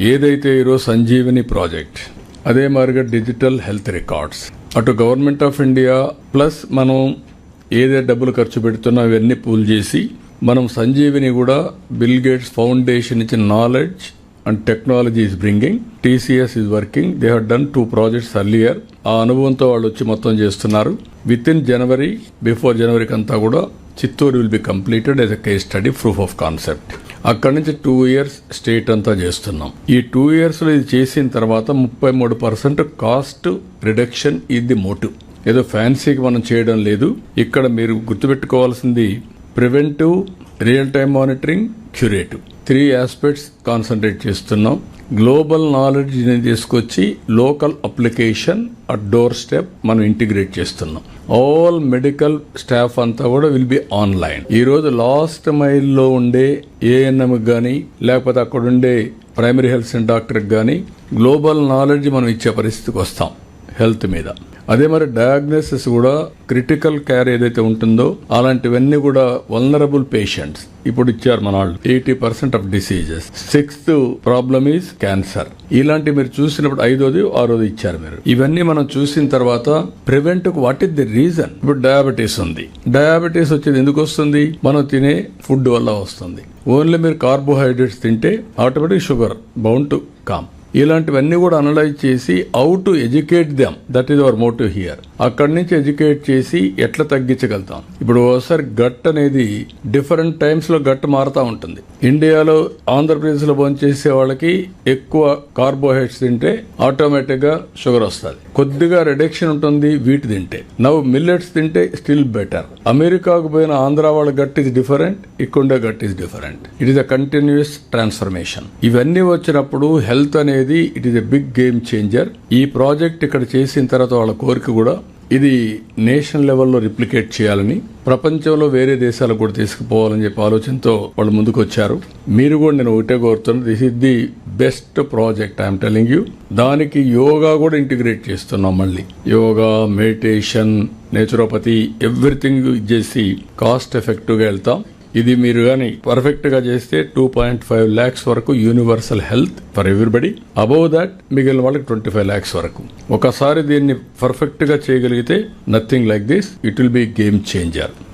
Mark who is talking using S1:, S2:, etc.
S1: ఏదైతే ఈరోజు సంజీవని ప్రాజెక్ట్, అదే మాదిరిగా డిజిటల్ హెల్త్ రికార్డ్స్, అటు గవర్నమెంట్ ఆఫ్ ఇండియా ప్లస్ మనం ఏదే డబ్బులు ఖర్చు పెడుతున్నా ఇవన్నీ పూల్ చేసి మనం సంజీవిని కూడా బిల్ గేట్స్ ఫౌండేషన్ ఇచ్చిన knowledge and technology is bringing. TCS is working. They have done 2 projects earlier. ఆ అనుభవంతో వాళ్ళు వచ్చి మొత్తం చేస్తున్నారు. విత్ ఇన్ జనవరి, బిఫోర్ జనవరికి అంతా కూడా Chittoor will be completed as a case study, proof of concept. అక్కడి నుంచి 2 years స్టేట్ అంతా చేస్తున్నాం. ఈ 2 years లో ఇది చేసిన తర్వాత 33% cost reduction is the motive. ఏదో ఫ్యాన్సీకి మనం చేయడం లేదు. ఇక్కడ మీరు గుర్తుపెట్టుకోవాల్సింది preventive, real time monitoring, curative, 3 aspects concentrate చేస్తున్నాం. గ్లోబల్ నాలెడ్జ్ ని తీసుకొచ్చి local application at door step మనం ఇంటిగ్రేట్ చేస్తున్నాం. ఆల్ మెడికల్ స్టాఫ్ అంతా కూడా విల్ బి ఆన్లైన్. ఈ రోజు లాస్ట్ మైల్ లో ఉండే ఏఎన్ఎం గానీ లేకపోతే అక్కడ ఉండే ప్రైమరీ హెల్త్ సెంటర్ డాక్టర్ గానీ గ్లోబల్ నాలెడ్జ్ మనం ఇచ్చే పరిస్థితికి వస్తాం హెల్త్ మీద. అదే మరి డయాగ్నోసిస్ కూడా క్రిటికల్ కేర్ ఏదైతే ఉంటుందో అలాంటివన్నీ కూడా వల్నరబుల్ పేషెంట్స్ ఇప్పుడు ఇచ్చారు మన వాళ్ళు. 80% of diseases. 6th problem is cancer. ఇలాంటి మీరు చూసినప్పుడు 5th, 6th ఇచ్చారు మీరు. ఇవన్నీ మనం చూసిన తర్వాత prevent what is the reason. ఇప్పుడు డయాబెటీస్ ఉంది. డయాబెటీస్ వచ్చేది ఎందుకు వస్తుంది? మనం తినే ఫుడ్ వల్ల వస్తుంది. ఓన్లీ మీరు కార్బోహైడ్రేట్స్ తింటే automatic sugar bound to come. ఇలాంటివన్నీ కూడా అనలైజ్ చేసి how to educate them, that is our motive here. అక్కడి నుంచి ఎడ్యుకేట్ చేసి ఎట్లా తగ్గించగలుగుతాం. ఇప్పుడు ఒకసారి గట్ అనేది డిఫరెంట్ టైమ్స్ లో గట్ మారుతా ఉంటుంది. ఇండియాలో ఆంధ్రప్రదేశ్ లో భోంచేసే వాళ్ళకి ఎక్కువ కార్బోహైడ్రేట్స్ తింటే ఆటోమేటిక్ గా షుగర్ వస్తుంది. కొద్దిగా రిడక్షన్ ఉంటుంది వీటి తింటే. నవ్వు మిల్లెట్స్ తింటే స్టిల్ బెటర్. అమెరికాకు పోయిన ఆంధ్ర వాళ్ళ గట్ ఈస్ డిఫరెంట్, ఇక్కడే gut is different. It is a continuous transformation. ఇవన్నీ వచ్చినప్పుడు హెల్త్ అనేది it is a big game changer. ఈ ప్రాజెక్ట్ ఇక్కడ చేసిన తర్వాత వాళ్ళ కోరిక కూడా ఇది నేషనల్ లెవెల్లో రిప్లికేట్ చేయాలని, ప్రపంచంలో వేరే దేశాలకు కూడా తీసుకుపోవాలని చెప్పి ఆలోచనతో వాళ్ళు ముందుకు వచ్చారు. మీరు కూడా నేను ఒకటే కోరుతున్నాను, this is the best project I'm telling you. దానికి యోగా కూడా ఇంటిగ్రేట్ చేస్తున్నాం. మళ్ళీ యోగా, మెడిటేషన్, నేచురోపతి ఎవ్రీథింగ్ చేసి కాస్ట్ ఎఫెక్టివ్ గా వెళ్తాం. ఇది మీరు గాని పర్ఫెక్ట్ గా చేస్తే 2.5 lakhs వరకు universal health for everybody. Above that మిగిలిన వాళ్ళకి 25 lakhs వరకు. ఒకసారి దీన్ని పర్ఫెక్ట్ గా చేయగలిగితే nothing like this, it will be game changer.